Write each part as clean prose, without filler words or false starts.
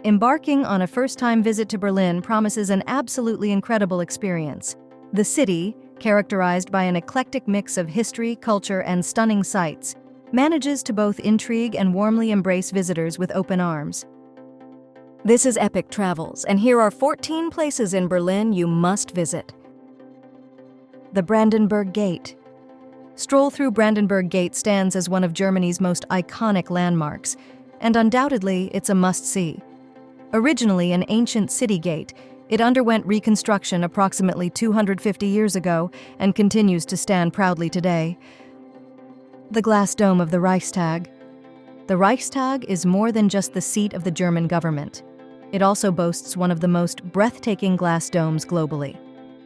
Embarking on a first-time visit to Berlin promises an absolutely incredible experience. The city, characterized by an eclectic mix of history, culture, and stunning sights, manages to both intrigue and warmly embrace visitors with open arms. This is Epic Travels, and here are 14 places in Berlin you must visit. The Brandenburg Gate. Stroll through Brandenburg Gate stands as one of Germany's most iconic landmarks, and undoubtedly it's a must-see. Originally an ancient city gate, it underwent reconstruction approximately 250 years ago and continues to stand proudly today. The glass dome of the Reichstag. The Reichstag is more than just the seat of the German government. It also boasts one of the most breathtaking glass domes globally.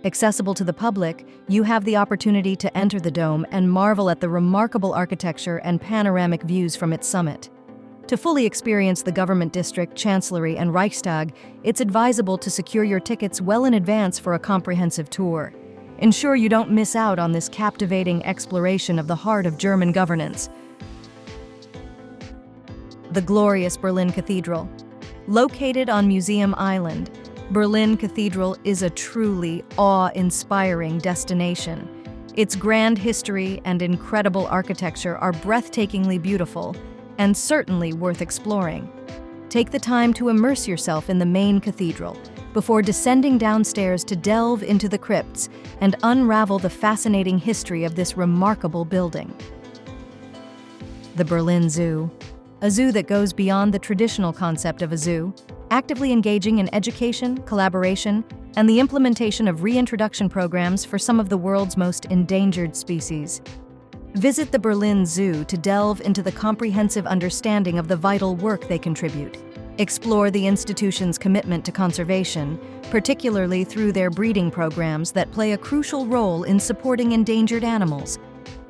Accessible to the public, you have the opportunity to enter the dome and marvel at the remarkable architecture and panoramic views from its summit. To fully experience the government district, chancellery, and Reichstag, it's advisable to secure your tickets well in advance for a comprehensive tour. Ensure you don't miss out on this captivating exploration of the heart of German governance. The glorious Berlin Cathedral. Located on Museum Island, Berlin Cathedral is a truly awe-inspiring destination. Its grand history and incredible architecture are breathtakingly beautiful and certainly worth exploring. Take the time to immerse yourself in the main cathedral before descending downstairs to delve into the crypts and unravel the fascinating history of this remarkable building. The Berlin Zoo. A zoo that goes beyond the traditional concept of a zoo, actively engaging in education, collaboration, and the implementation of reintroduction programs for some of the world's most endangered species. Visit the Berlin Zoo to delve into the comprehensive understanding of the vital work they contribute. Explore the institution's commitment to conservation, particularly through their breeding programs that play a crucial role in supporting endangered animals.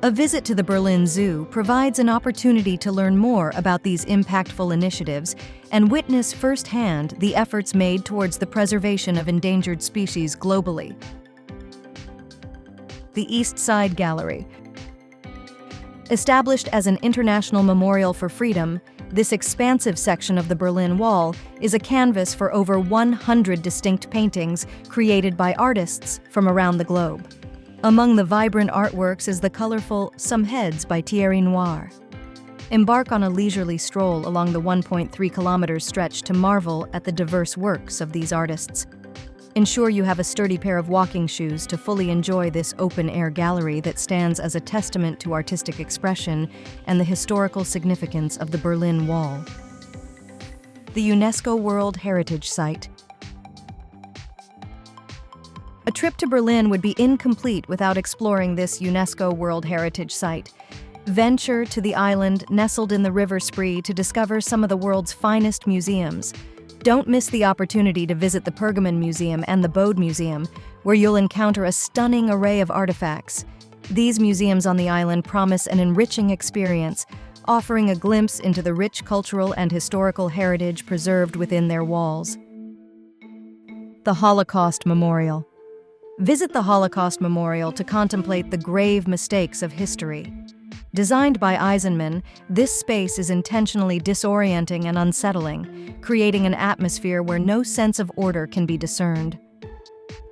A visit to the Berlin Zoo provides an opportunity to learn more about these impactful initiatives and witness firsthand the efforts made towards the preservation of endangered species globally. The East Side Gallery. Established as an international memorial for freedom, this expansive section of the Berlin Wall is a canvas for over 100 distinct paintings created by artists from around the globe. Among the vibrant artworks is the colorful Some Heads by Thierry Noir. Embark on a leisurely stroll along the 1.3-kilometer stretch to marvel at the diverse works of these artists. Ensure you have a sturdy pair of walking shoes to fully enjoy this open-air gallery that stands as a testament to artistic expression and the historical significance of the Berlin Wall. The UNESCO World Heritage Site. A trip to Berlin would be incomplete without exploring this UNESCO World Heritage Site. Venture to the island nestled in the River Spree to discover some of the world's finest museums. Don't miss the opportunity to visit the Pergamon Museum and the Bode Museum, where you'll encounter a stunning array of artifacts. These museums on the island promise an enriching experience, offering a glimpse into the rich cultural and historical heritage preserved within their walls. The Holocaust Memorial. Visit the Holocaust Memorial to contemplate the grave mistakes of history. Designed by Eisenman, this space is intentionally disorienting and unsettling, creating an atmosphere where no sense of order can be discerned.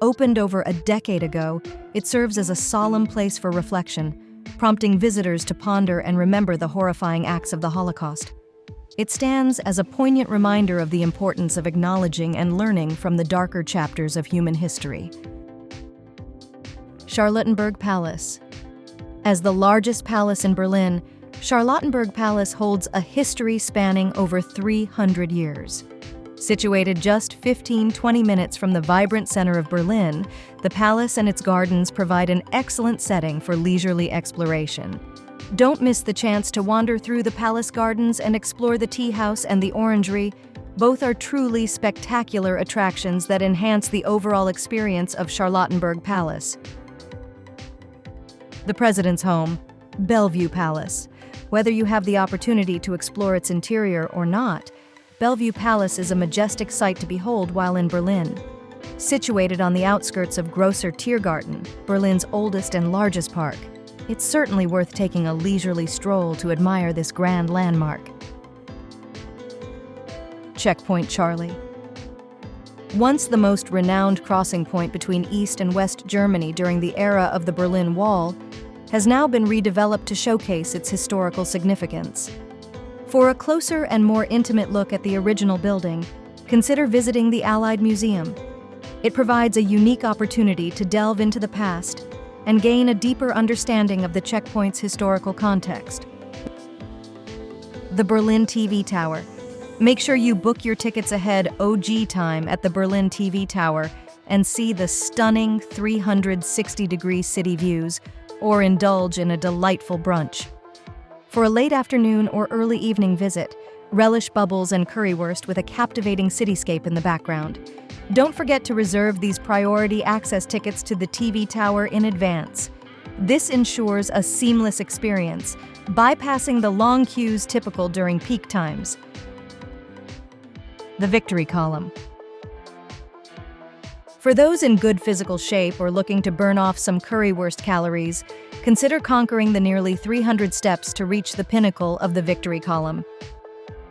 Opened over a decade ago, it serves as a solemn place for reflection, prompting visitors to ponder and remember the horrifying acts of the Holocaust. It stands as a poignant reminder of the importance of acknowledging and learning from the darker chapters of human history. Charlottenburg Palace. As the largest palace in Berlin, Charlottenburg Palace holds a history spanning over 300 years. Situated just 15-20 minutes from the vibrant center of Berlin, the palace and its gardens provide an excellent setting for leisurely exploration. Don't miss the chance to wander through the palace gardens and explore the tea house and the orangery. Both are truly spectacular attractions that enhance the overall experience of Charlottenburg Palace. The President's Home, Bellevue Palace. Whether you have the opportunity to explore its interior or not, Bellevue Palace is a majestic sight to behold while in Berlin. Situated on the outskirts of Grosser Tiergarten, Berlin's oldest and largest park, it's certainly worth taking a leisurely stroll to admire this grand landmark. Checkpoint Charlie. Once the most renowned crossing point between East and West Germany during the era of the Berlin Wall, has now been redeveloped to showcase its historical significance. For a closer and more intimate look at the original building, consider visiting the Allied Museum. It provides a unique opportunity to delve into the past and gain a deeper understanding of the checkpoint's historical context. The Berlin TV Tower. Make sure you book your tickets ahead OG time at the Berlin TV Tower and see the stunning 360-degree city views, or indulge in a delightful brunch. For a late afternoon or early evening visit, relish bubbles and currywurst with a captivating cityscape in the background. Don't forget to reserve these priority access tickets to the TV Tower in advance. This ensures a seamless experience, bypassing the long queues typical during peak times. The Victory Column. For those in good physical shape or looking to burn off some currywurst calories, consider conquering the nearly 300 steps to reach the pinnacle of the Victory Column.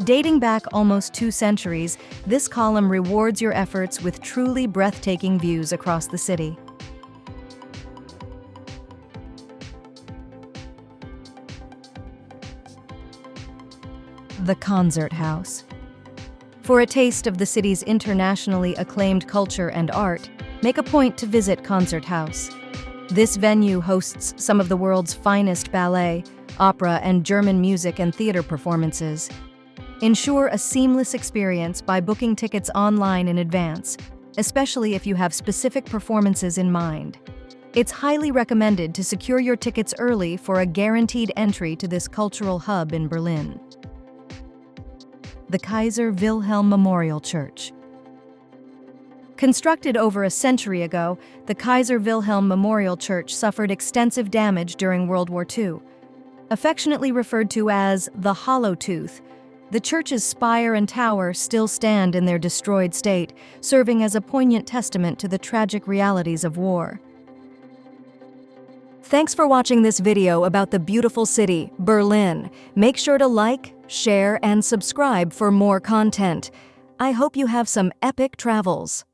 Dating back almost 2 centuries, this column rewards your efforts with truly breathtaking views across the city. The Concert House. For a taste of the city's internationally acclaimed culture and art, make a point to visit Concert House. This venue hosts some of the world's finest ballet, opera, and German music and theater performances. Ensure a seamless experience by booking tickets online in advance, especially if you have specific performances in mind. It's highly recommended to secure your tickets early for a guaranteed entry to this cultural hub in Berlin. The Kaiser Wilhelm Memorial Church. Constructed over a century ago, the Kaiser Wilhelm Memorial Church suffered extensive damage during World War II. Affectionately referred to as the Hollow Tooth, the church's spire and tower still stand in their destroyed state, serving as a poignant testament to the tragic realities of war. Thanks for watching this video about the beautiful city, Berlin. Make sure to like, share, and subscribe for more content. I hope you have some epic travels.